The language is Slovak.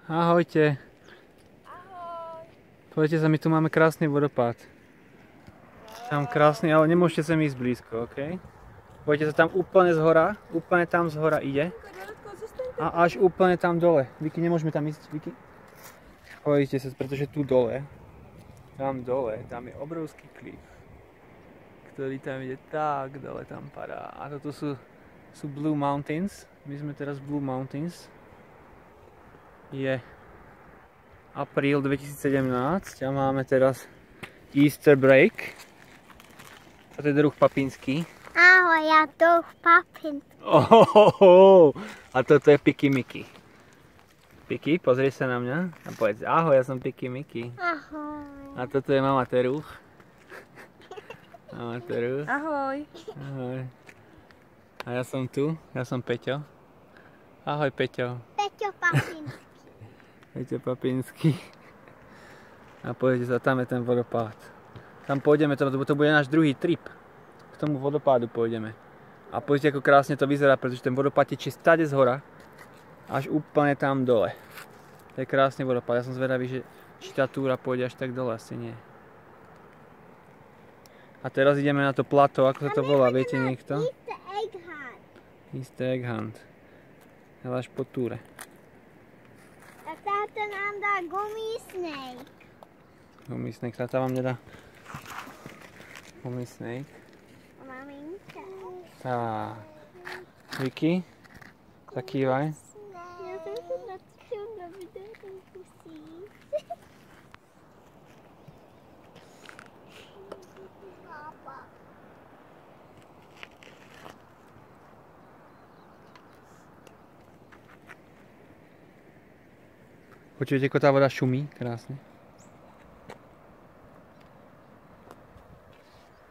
Ahojte. Ahoj. Poďte sa, my tu máme krásny vodopád. Tam krásny, ale nemôžete sem ísť blízko, ok? Poďte sa tam úplne zhora, úplne tam zhora ide. A až úplne tam dole. Vicky, nemôžeme tam ísť, Vicky? Poďte sa, pretože tu dole, tam je obrovský klif, ktorý tam ide tak dole, tam padá. A toto sú Blue Mountains. My sme teraz v Blue Mountains. Je apríl 2017 a máme teraz Easter break. A to je druh papínsky. Ahoj, ja druh papínsky. A toto je Piky Miky. Piky, pozri sa na mňa a povedz ahoj, ja som Piky Miky. Ahoj. A toto je mama Teruch. Mama Teruch. Ahoj. Ahoj. A ja som tu, ja som Peťo. Ahoj Peťo. Peťo papínsky. Peťo papínsky. A poďte sa, tam je ten vodopád. Tam pôjdeme, to bude náš druhý trip. K tomu vodopádu pôjdeme. A poďte, ako krásne to vyzerá, pretože ten vodopád tečie stade z hora až úplne tam dole. To je krásny vodopád. Ja som zvedavý, že či tá túra pôjde až tak dole, asi nie. A teraz ideme na to plato, ako sa to volá, viete niekto? Easter Egg Hunt. Easter Egg Hunt. Ale až po túre. A táto nám dá gummy snake. Gummy snake, táta vám nedá gummy snake. Maminka. Tá. Vicky, zakývaj. Ja som sa nadchila videa ten kusík. Počujete, ako tá voda šumí? Krásne.